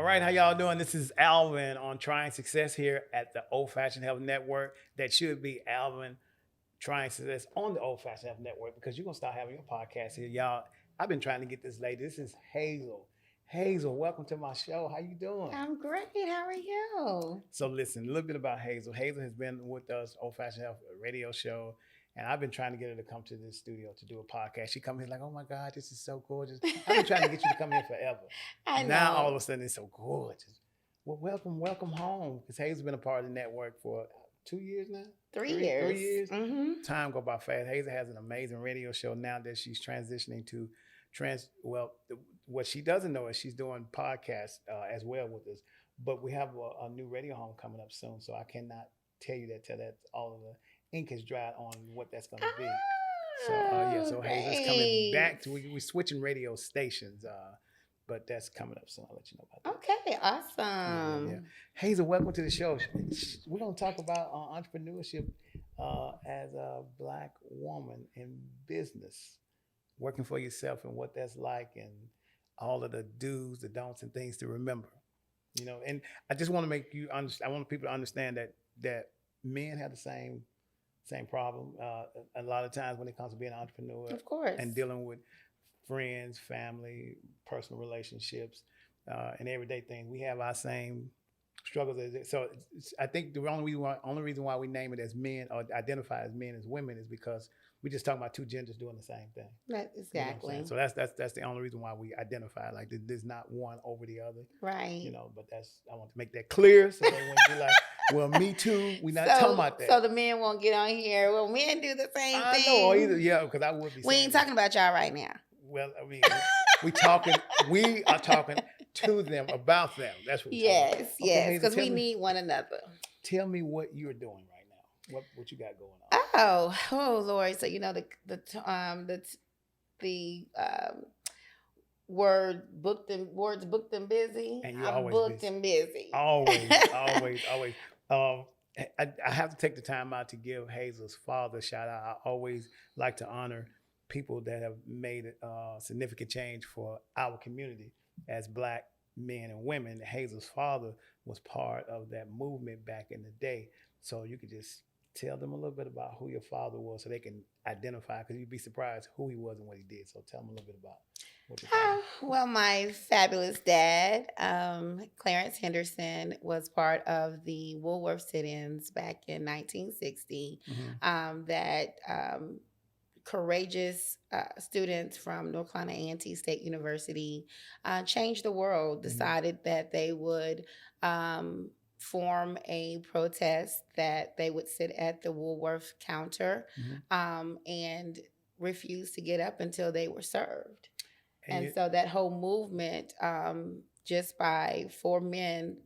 right, how y'all doing? This is Alvin on Trying Success here at the Old Fashioned Health Network. That should be Alvin Trying Success on the Old Fashioned Health Network because you're gonna start having your podcast here, y'all. I've been trying to get this lady. This is Hazel. Hazel, welcome to my show. How you doing? I'm great. How are you? So listen, a little bit about Hazel. Hazel has been with us, Old Fashioned Health radio show, and I've been trying to get her to come to this studio to do a podcast. She come here like, oh my God, this is so gorgeous. I've been trying to get you to come here forever. I Now all of know. a sudden it's so gorgeous. Well, welcome home. Because Hazel's been a part of the network for 2 years now. 3 years. 3 years. Mm-hmm. Time go by fast. Hazel has an amazing radio show now that she's transitioning to what she doesn't know is she's doing podcasts as well with us. But we have a new radio home coming up soon, so I cannot tell you that till that's all of the ink is dried on what that's going to be. So Hazel's coming back to we're switching radio stations, but that's coming up soon. I'll let you know about that. Okay, awesome. Yeah. Hazel, welcome to the show. We're going to talk about entrepreneurship as a Black woman in business, working for yourself and what that's like, and all of the do's, the don'ts, and things to remember. You know, and I just want to make you understand. I want people to understand that men have the same problem. A lot of times when it comes to being an entrepreneur, Of course. and dealing with friends, family, personal relationships, and everyday things, we have our same struggles. So I think the only reason why we name it as men or identify as men as women is because we just talking about two genders doing the same thing. That, You know what I'm exactly. saying? So that's the only reason why we identify like there's not one over the other. Right. You know, but I want to make that clear so they won't be like, well, me too. We're not talking about that. So the men won't get on here. Well, men do the same I thing. know, or either because I would be. We saying ain't that. talking about y'all right now. Well, I mean, we are talking to them about them. That's what. Yes, Okay, yes, Hazel, because we tell me- need one another. Tell me what you're doing right now. What you got going on? Oh Lord! So you know the words booked and busy. And you're I'm always booked busy. and busy. Always. I have to take the time out to give Hazel's father a shout out. I always like to honor people that have made a significant change for our community as Black men and women. Hazel's father was part of that movement back in the day. So you could just tell them a little bit about who your father was so they can identify, because you'd be surprised who he was and what he did. So tell them a little bit about what your father Well, my fabulous dad, Clarence Henderson, was part of the Woolworth sit-ins back in 1960. That courageous students from North Carolina A&T State University changed the world, decided that they would form a protest, that they would sit at the Woolworth counter and refuse to get up until they were served. And so that whole movement, just by 4 men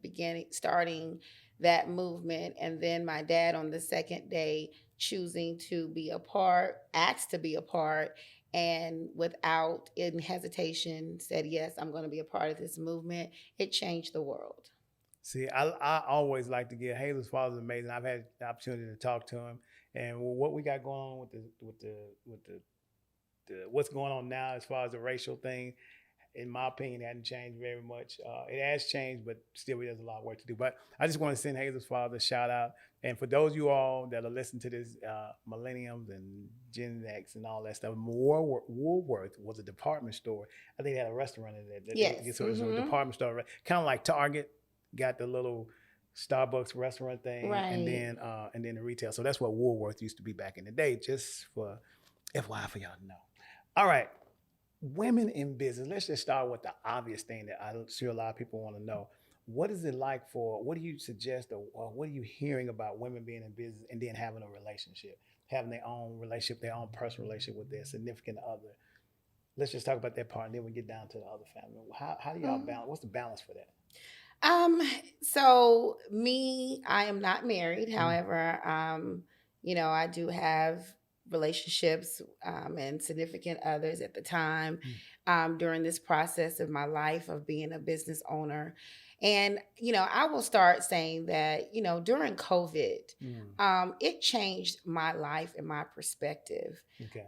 starting that movement, and then my dad on the second day choosing to be a part, asked to be a part, and without in hesitation said, yes, I'm going to be a part of this movement. It changed the world. See, I always like to get Hazel's father's amazing. I've had the opportunity to talk to him, and what we got going on with the what's going on now as far as the racial thing, in my opinion, hasn't changed very much. It has changed, but still, there's a lot of work to do. But I just want to send Hazel's father a shout out, and for those of you all that are listening to this, millenniums and Gen X and all that stuff, Woolworth was a department store. I think they had a restaurant in there. Yes. So it was a department store, kind of like Target. Got the little Starbucks restaurant thing, Right. and then the retail. So that's what Woolworth used to be back in the day. Just for FYI for y'all to know. All right, women in business. Let's just start with the obvious thing that I'm sure a lot of people want to know. What is it like what do you suggest, or what are you hearing about women being in business and then having a relationship, having their own relationship, their own personal relationship with their significant other? Let's just talk about that part, and then we get down to the other family. How do y'all balance? What's the balance for that? So me, I am not married. However, I do have relationships and significant others at the time during this process of my life of being a business owner. And, I will start saying that, during COVID, it changed my life and my perspective. Okay.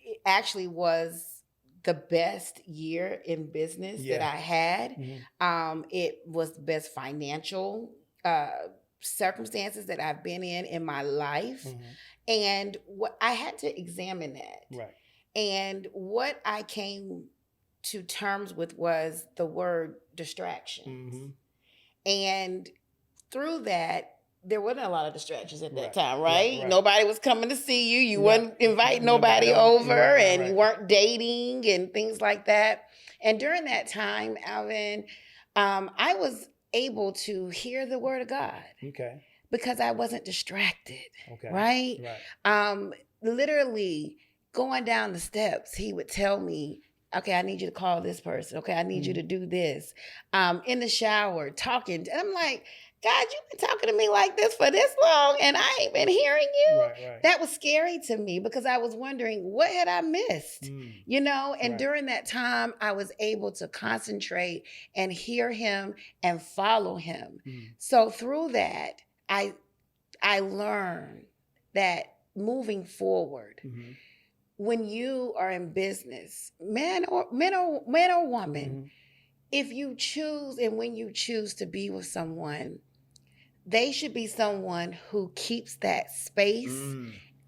It actually was the best year in business that Yeah. I had. Mm-hmm. It was the best financial uh, circumstances that I've been in my life. Mm-hmm. And what I had to examine that. Right. And what I came to terms with was the word distractions. Mm-hmm. And through that, there wasn't a lot of distractions at that Right. time, Right. right? Right. Nobody was coming to see you. You Not weren't inviting nobody nobody over. over, Right. Right. and you Right. weren't dating and things like that. And during that time, Alvin, I was able to hear the word of God Okay. because I wasn't distracted, Okay. right? Right. Literally going down the steps, he would tell me, okay, I need you to call this person. Okay, I need you to do this. In the shower, talking. And I'm like, God, you've been talking to me like this for this long and I ain't been hearing you. Right. Right. That was scary to me because I was wondering, what had I missed? And Right. during that time, I was able to concentrate and hear him and follow him. So through that, I learned that moving forward, when you are in business, man or woman, if you choose and when you choose to be with someone, they should be someone who keeps that space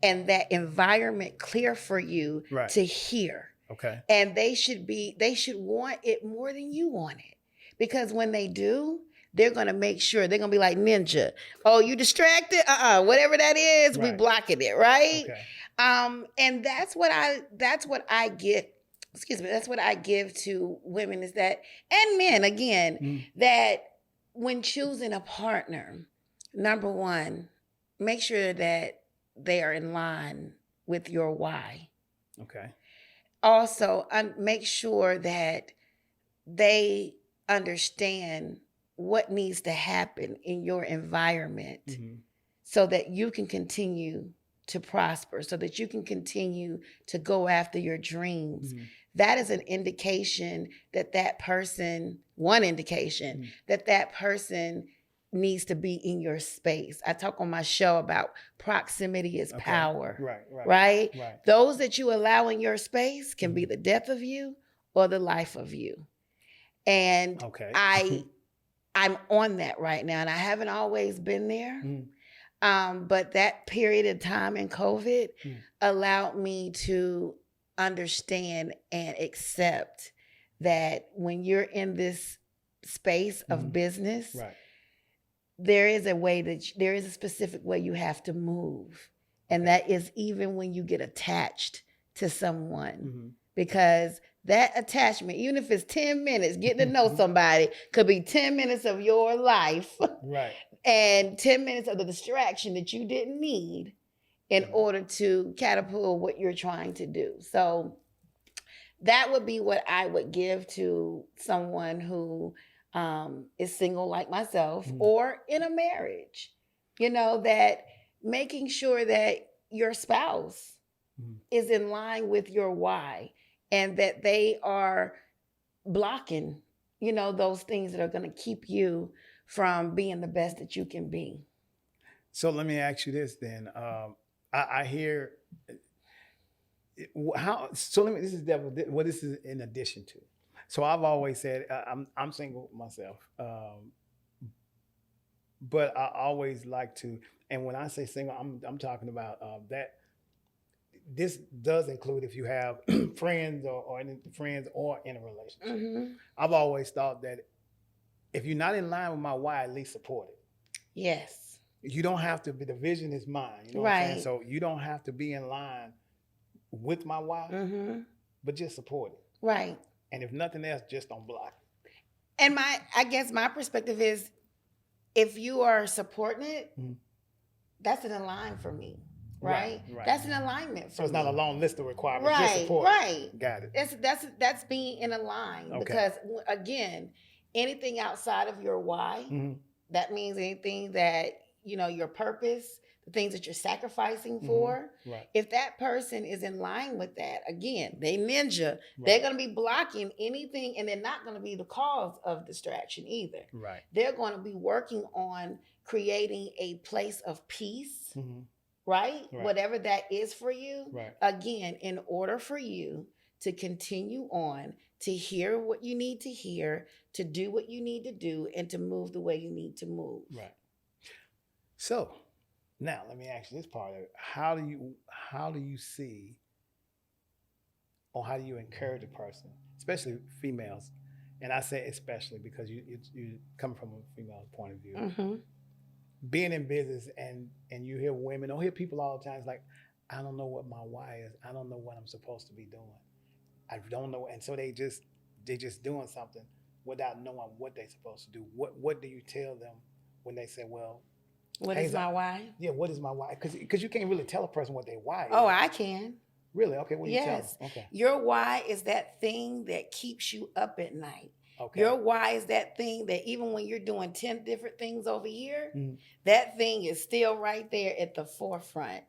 and that environment clear for you Right. to hear. Okay. And they should want it more than you want it. Because when they do, they're going to make sure, they're going to be like ninja. Oh, you distracted? Whatever that is, we Right. blocking it, right? Okay. And that's what I give, that's what I give to women is that, and men again, that when choosing a partner, number one, make sure that they are in line with your why. Okay. Also, make sure that they understand what needs to happen in your environment so that you can continue to prosper, so that you can continue to go after your dreams. That is an indication that person, one indication that person needs to be in your space. I talk on my show about proximity is power. Right? Those that you allow in your space can be the death of you or the life of you. And I'm on that right now, and I haven't always been there. But that period of time in COVID allowed me to understand and accept that when you're in this space of business, there is there is a specific way you have to move. And that is even when you get attached to someone, because that attachment, even if it's 10 minutes, getting to know somebody could be 10 minutes of your life. Right. And 10 minutes of the distraction that you didn't need in order to catapult what you're trying to do. So that would be what I would give to someone who is single like myself or in a marriage, that making sure that your spouse is in line with your why and that they are blocking, those things that are going to keep you from being the best that you can be. So let me ask you this then. I hear how. So let me. This is what this is in addition to. So I've always said I'm single myself, but I always like to. And when I say single, I'm talking about that. This does include if you have friends or in a relationship. I've always thought that if you're not in line with my why, at least support it. Yes. You don't have to be, the vision is mine. You know what I'm saying? So you don't have to be in line with my why, but just support it. Right. And if nothing else, just don't block it. And I guess my perspective is if you are supporting it, that's an line for me. Right? That's an alignment for me. So it's not a long list of requirements. Right, just support it. Got it. That's being in a line. Because again, anything outside of your why, that means anything that, your purpose, the things that you're sacrificing for. If that person is in line with that, again, they ninja, they're going to be blocking anything, and they're not going to be the cause of distraction either. They're going to be working on creating a place of peace. Right? Whatever that is for you, again, in order for you to continue on, to hear what you need to hear, to do what you need to do, and to move the way you need to move. Right. So now let me ask you this part of it. How do you see, or how do you encourage a person, especially females? And I say especially because you come from a female point of view. Mm-hmm. Being in business and you hear women or hear people all the time, it's like, I don't know what my why is. I don't know what I'm supposed to be doing. I don't know. And so they just doing something without knowing what they're supposed to do. What do you tell them when they say, well, What hey, is my why? Yeah, what is my why? Because you can't really tell a person what their why is. Oh, I can. Really? Okay, what do you tell them? Yes. Okay. Your why is that thing that keeps you up at night. Okay. Your why is that thing that even when you're doing 10 different things over here, Mhm. that thing is still right there at the forefront.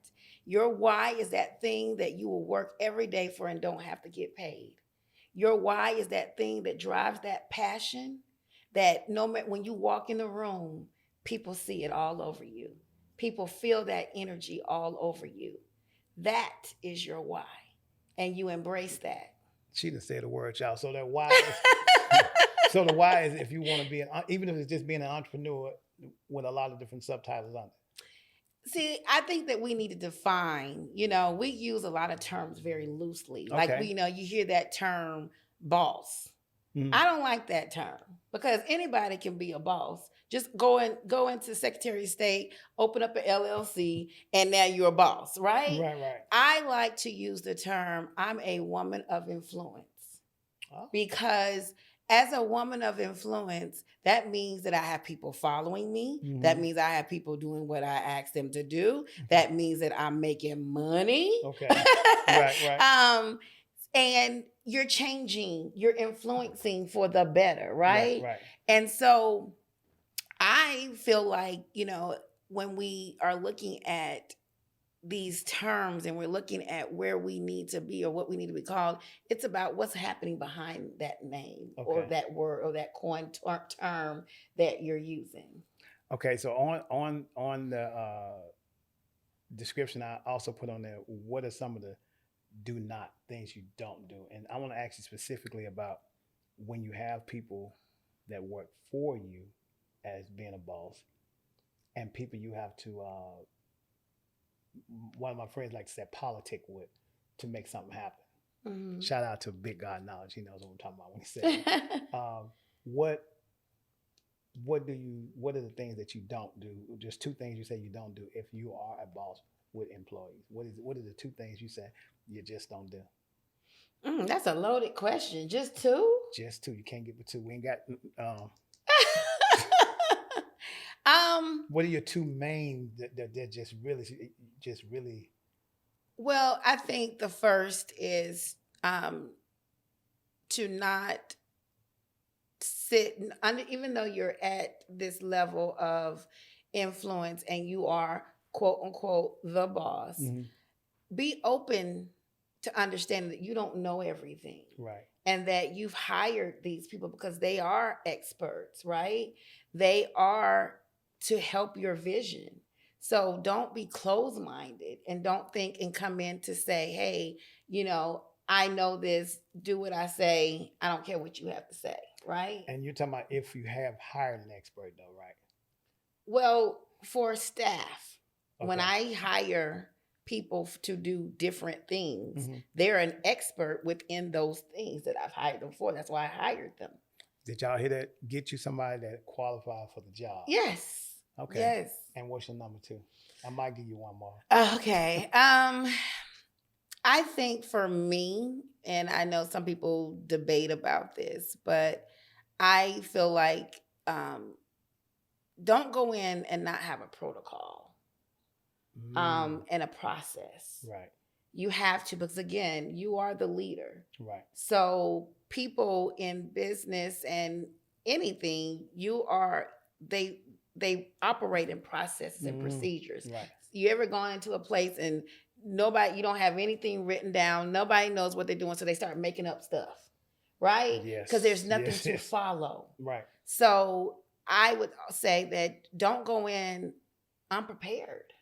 Your why is that thing that you will work every day for and don't have to get paid. Your why is that thing that drives that passion that no matter when you walk in the room, people see it all over you. People feel that energy all over you. That is your why. And you embrace that. She done said the word, y'all. So that why is, so the why is if you want to be even if it's just being an entrepreneur with a lot of different subtitles on it. See, I think that we need to define, we use a lot of terms very loosely. Okay. Like, you hear that term boss. Mhm. I don't like that term because anybody can be a boss. Just go into Secretary of State, open up an LLC, and now you're a boss, right? Right. I like to use the term, I'm a woman of influence. Oh. Because as a woman of influence, that means that I have people following me. Mhm. That means I have people doing what I ask them to do. That means that I'm making money. Okay. Right. And you're changing, you're influencing for the better, right? Right. And so I feel like, when we are looking at these terms and we're looking at where we need to be or what we need to be called, it's about what's happening behind that name or that word or that coin term that you're using. Okay, so on the description, I also put on there, what are some of the do not things you don't do? And I want to ask you specifically about when you have people that work for you as being a boss and people you have to one of my friends like to say politic with to make something happen. Mm-hmm. Shout out to Big God Knowledge. He knows what I'm talking about when he said what are the things that you don't do? Just two things you say you don't do if you are a boss with employees. What are the two things you say you just don't do? That's a loaded question. Just two? Just two. You can't get with two. We ain't got what are your two main that just really Well, I think the first is to not sit under, even though you're at this level of influence and you are quote unquote the boss, mm-hmm. be open to understanding that you don't know everything. Right. And that you've hired these people because they are experts, right? They are to help your vision. So don't be closed-minded and don't think and come in to say, hey, I know this, do what I say. I don't care what you have to say, right? And you're talking about if you have hired an expert though, right? Well, for staff, when I hire people to do different things, mm-hmm. they're an expert within those things that I've hired them for. That's why I hired them. Did y'all hear that? Get you somebody that qualified for the job. Yes. Okay. Yes. And what's your number two? I might give you one more. Okay. I think for me, and I know some people debate about this, but I feel like don't go in and not have a protocol and a process. Right. You have to, because again, you are the leader. Right. So people in business and anything, they operate in processes and procedures. Right. You ever gone into a place and you don't have anything written down, nobody knows what they're doing, so they start making up stuff, right? Yes. Because there's nothing to follow. Right. So I would say that don't go in unprepared.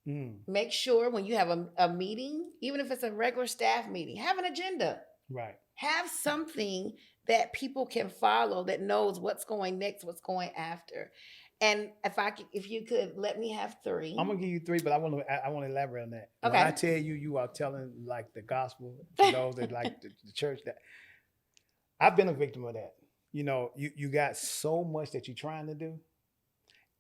Mm. Make sure when you have a meeting, even if it's a regular staff meeting, have an agenda. Right. Have something that people can follow that knows what's going next, what's going after. And if you could let me have three. I'm gonna give you three, but I want to elaborate on that. When I Okay. tell you, you are telling like the gospel to those that like the church. That I've been a victim of that. You know, you got so much that you're trying to do,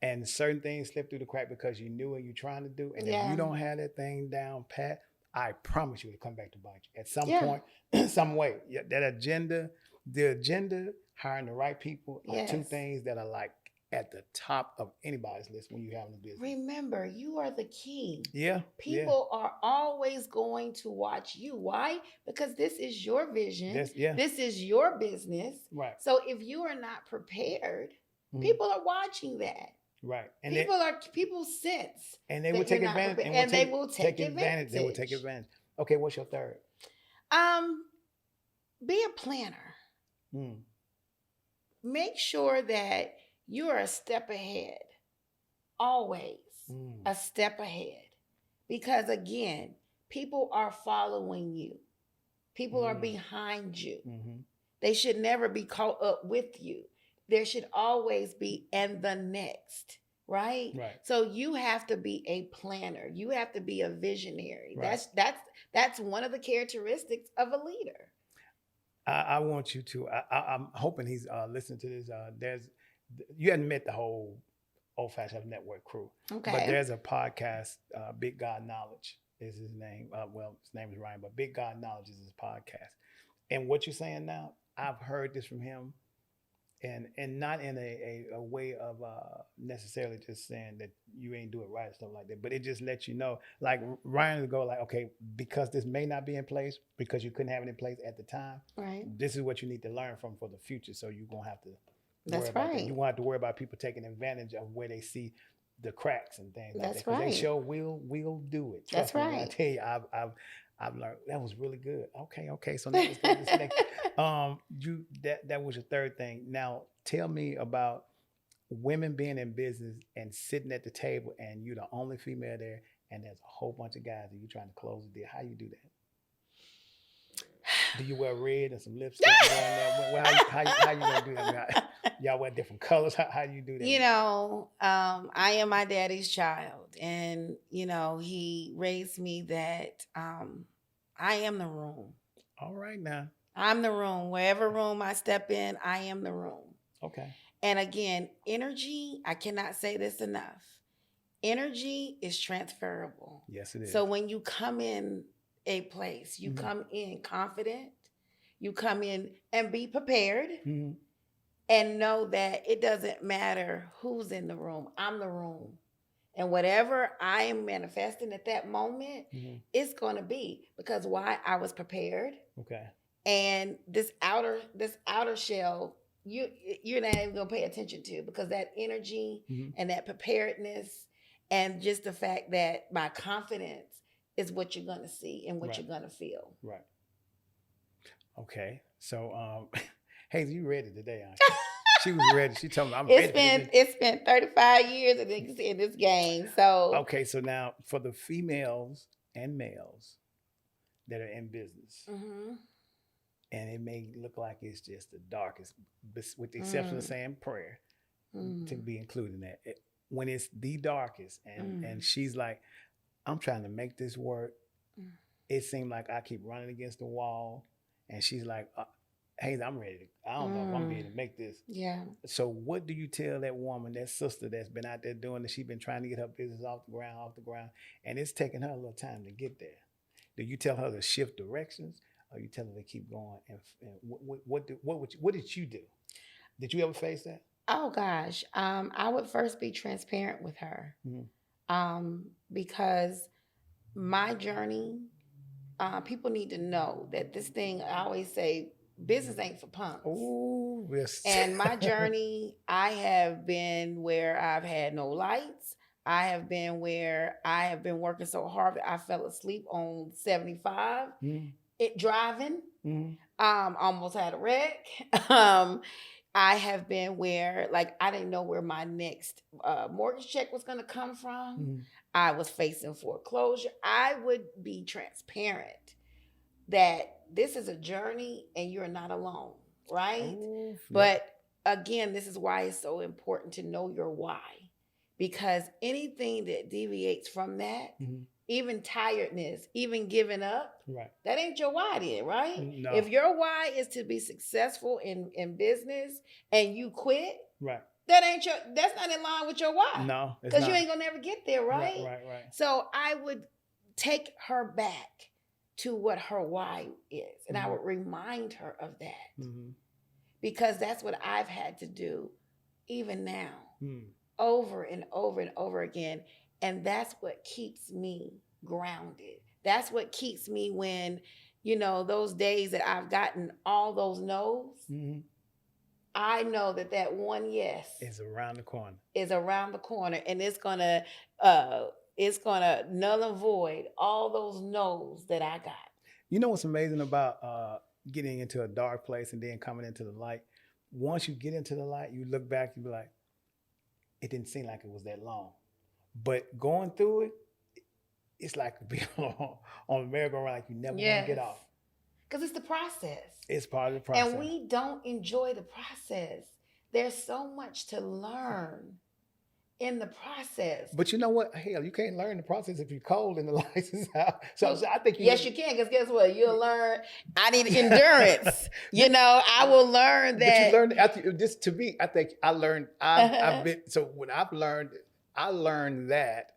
and certain things slip through the crack because you knew what you're trying to do, and if Yeah. you don't have that thing down pat, I promise you it'll come back to bite you at some Yeah. point, some way. Yeah, that agenda, the agenda, hiring the right people are two Yes. things that are like at the top of anybody's list when you're having a business. Remember, you are the key. Yeah. People are always going to watch you. Why? Because this is your vision. This is your business. Right. So if you are not prepared, Mhm. people are watching that. Right. And people sense. and they will take advantage. And they will take advantage. They will take advantage. Okay, what's your third? Be a planner. Mm. Make sure that you are a step ahead. Always a step ahead. Because again, people are following you. People are behind you. Mm-hmm. They should never be caught up with you. There should always be and the next, right? Right. So you have to be a planner. You have to be a visionary. Right. That's one of the characteristics of a leader. I want you to. I'm hoping he's listening to this. You hadn't met the whole Old Fashioned Network crew, Okay. But there's a podcast. Big God Knowledge is his name. Well, his name is Ryan, but Big God Knowledge is his podcast. And what you're saying now, I've heard this from him, and not in a way of necessarily just saying that you ain't do it right or stuff like that, but it just lets you know, like Ryan would go like, okay, because this may not be in place because you couldn't have it in place at the time. Right. This is what you need to learn from for the future, so you won't have to. That's right. You won't have to worry about people taking advantage of where they see the cracks and things like That's that. Because right. they sure will do it. That's right. I tell you, I've learned that was really good. Okay. So now let's go to this next. That was your third thing. Now tell me about women being in business and sitting at the table and you're the only female there and there's a whole bunch of guys and you're trying to close the deal. How you do that? Do you wear red and some lipstick? How you gonna do that? Y'all wear different colors. How do you do that? You know, I am my daddy's child, and you know he raised me that I am the room. All right now. I'm the room. Wherever room I step in, I am the room. Okay. And again, energy. I cannot say this enough. Energy is transferable. Yes, it is. So when you come in a place, you come in confident, you come in and be prepared and know that it doesn't matter who's in the room. I'm the room. And whatever I am manifesting at that moment, it's going to be because why? I was prepared. Okay. And this outer shell, you're not even going to pay attention to because that energy and that preparedness and just the fact that my confidence is what you're going to see and what you're going to feel. Right. Okay. So, Hazel, you ready today, aren't you? She was ready. She told me I'm ready. It's been 35 years in this game. So okay. So now for the females and males that are in business, and it may look like it's just the darkest, with the exception of saying prayer to be included in that. When it's the darkest, and she's like, I'm trying to make this work. It seemed like I keep running against the wall. And she's like, hey, I'm ready. I don't know if I'm going to be able to make this. Yeah. So what do you tell that woman, that sister that's been out there doing this? She's been trying to get her business off the ground. And it's taking her a little time to get there. Do you tell her to shift directions? Or you tell her to keep going? And what did you do? Did you ever face that? Oh, gosh. I would first be transparent with her. Because my journey, people need to know that this thing, I always say, business ain't for punks. Oh, yes. And my journey, I have been where I've had no lights. I have been where I have been working so hard that I fell asleep on 75, driving. Almost had a wreck. I have been where, like, I didn't know where my next mortgage check was going to come from. I was facing foreclosure, I would be transparent that this is a journey and you're not alone, right? Oh, But again, this is why it's so important to know your why. Because anything that deviates from that, even tiredness, even giving up, right. that ain't your why then, right? No. If your why is to be successful in business and you quit, Right. That's not in line with your why. No, because you ain't gonna never get there, right? Right. So I would take her back to what her why is, and I would remind her of that, because that's what I've had to do, even now, over and over and over again, and that's what keeps me grounded. That's what keeps me when, those days that I've gotten all those no's. I know that one yes is around the corner. And it's gonna null and void all those no's that I got. You know what's amazing about getting into a dark place and then coming into the light? Once you get into the light, you look back, you be like, it didn't seem like it was that long. But going through it, it's like being on a merry-go-round, like you never want to get off. Because it's the process. It's part of the process. And we don't enjoy the process. There's so much to learn in the process. But you know what? Hell, you can't learn the process if you're cold and the lights is out. So I think yes, you can, because guess what? You'll learn. I need endurance. I will learn that. But you learn after this. To me, I think I learned. I've been so when I learned that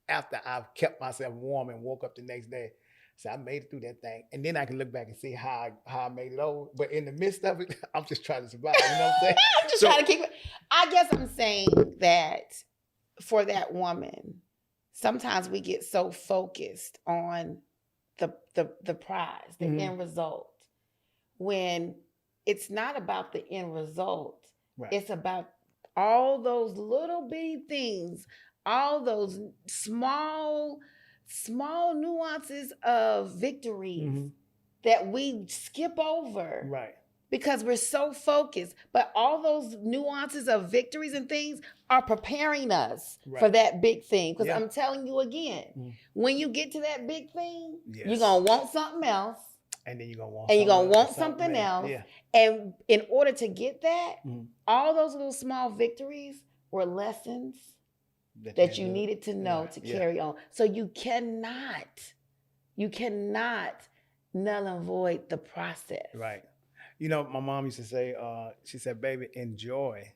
after I've kept myself warm and woke up the next day. So I made it through that thing. And then I can look back and see how I made it over. But in the midst of it, I'm just trying to survive. You know what I'm saying? I'm just trying to keep it. I guess I'm saying that for that woman, sometimes we get so focused on the prize, the end result, when it's not about the end result. Right. It's about all those little bitty things, all those small nuances of victories that we skip over. Right. Because we're so focused. But all those nuances of victories and things are preparing us for that big thing. Because I'm telling you again, when you get to that big thing, you're going to want something else. And then you're going to want something else. Yeah. And in order to get that, all those little small victories were lessons that you needed to know to carry on. So you cannot null and void the process. Right. My mom used to say, she said, baby, enjoy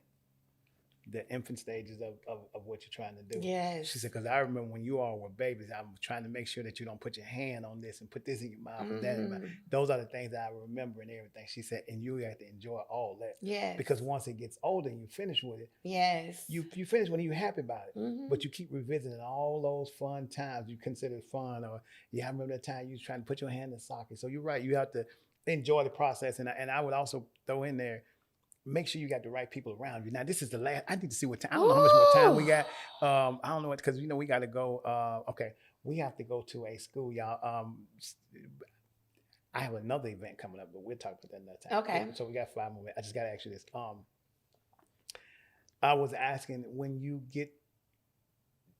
the infant stages of what you're trying to do. Yes. She said, because I remember when you all were babies, I'm trying to make sure that you don't put your hand on this and put this in your mouth and that in your mouth. Those are the things that I remember and everything. She said, and you have to enjoy all that. Yes. Because once it gets older and you finish with it, yes, you finish when you're happy about it. But you keep revisiting all those fun times you consider fun, or I remember that time you was trying to put your hand in the socket. So you're right, you have to enjoy the process. And I would also throw in there, make sure you got the right people around you. Now, this is the last. I need to see what time. I don't know how much more time we got. I don't know what, because we got to go. Okay, we have to go to a school, y'all. I have another event coming up, but we'll talk about that another time. Okay. So we got 5 more minutes. I just got to ask you this. I was asking, when you get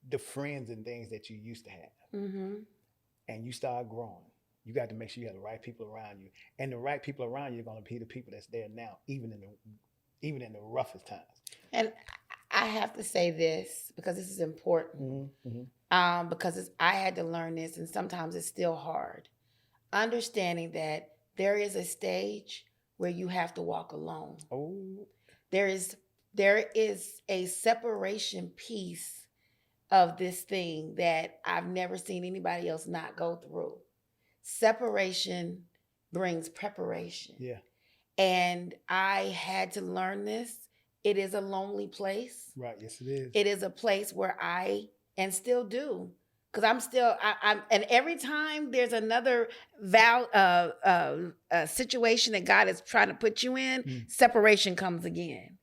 the friends and things that you used to have, and you start growing, you got to make sure you have the right people around you, and the right people around you are going to be the people that's there now, even in the roughest times. And I have to say this because this is important. Because I had to learn this, and sometimes it's still hard. Understanding that there is a stage where you have to walk alone. Oh, there is a separation piece of this thing that I've never seen anybody else not go through. Separation brings preparation. Yeah. And I had to learn this. It is a lonely place. Right. Yes, it is. It is a place where and still do. Because I'm and every time there's another situation that God is trying to put you in, separation comes again.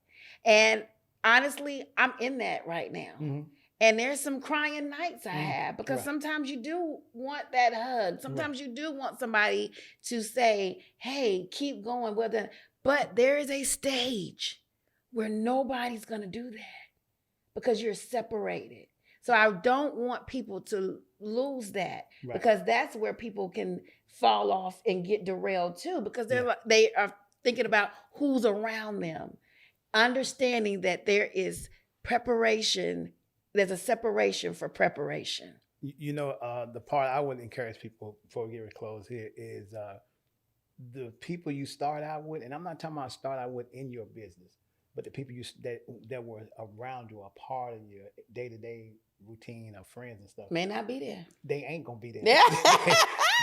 And honestly, I'm in that right now. And there's some crying nights I have, because sometimes you do want that hug. Sometimes you do want somebody to say, hey, keep going. But there is a stage where nobody's going to do that, because you're separated. So I don't want people to lose that, Right. because that's where people can fall off and get derailed too, because they are thinking about who's around them, understanding that there is preparation. There's a separation for preparation. The part I would encourage people before we get close here is the people you start out with, and I'm not talking about start out with in your business, but the people that were around you, a part of your day-to-day routine of friends and stuff, may not be there. They ain't gonna be there. Yeah.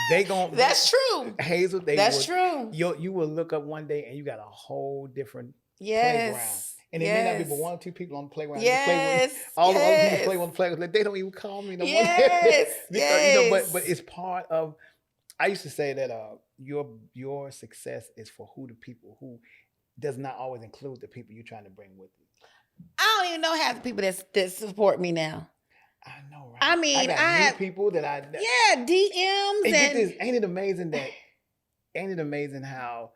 They gon' That's true. Hazel, That's true. You will look up one day and you got a whole different yes. playground. And it may not be but one or two people on the playground. Yes. All the other people play on the playground. They don't even call me no more. Yes. Because, but it's part of. I used to say that your success is for the people who does not always include the people you're trying to bring with you. I don't even know half the people that support me now. I know, right? I mean, I have people that I DMs and get this. Ain't it amazing how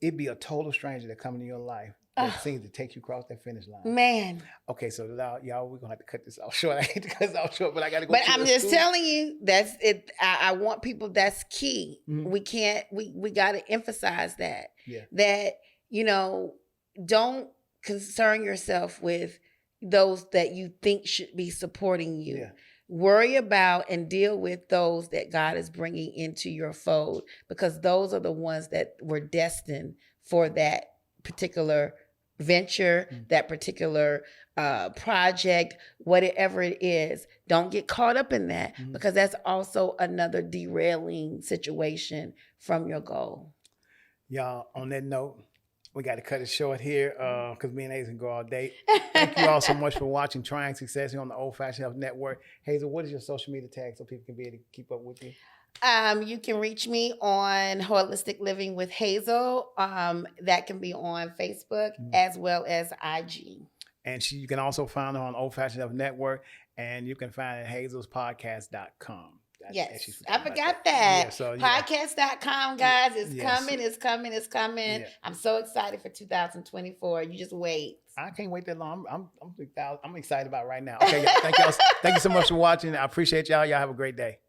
it be a total stranger that come into your life that seems to take you across that finish line. Man. Okay, so y'all, we're gonna have to cut this off short. I hate to cut this off short, but I gotta go. But I'm just telling you, that's it. I want people, that's key. Mm-hmm. We gotta emphasize that. Yeah. That, don't concern yourself with those that you think should be supporting you. Yeah. Worry about and deal with those that God is bringing into your fold, because those are the ones that were destined for that particular venture, that particular project, whatever it is. Don't get caught up in that, because that's also another derailing situation from your goal. Y'all, on that note, we got to cut it short here because me and Hazel can go all day. Thank you all so much for watching Trying Success here on the Old Fashioned Health Network. Hazel, what is your social media tag so people can be able to keep up with you? You can reach me on Holistic Living with Hazel. That can be on Facebook as well as IG. And you can also find her on Old Fashioned Health Network, and you can find it at hazelspodcast.com. Yes, I forgot that. Yeah, so, podcast.com, guys. It's coming. Yeah. I'm so excited for 2024. You just wait. I can't wait that long. I'm excited about it right now. Okay, y'all. Thank you so much for watching. I appreciate y'all. Y'all have a great day.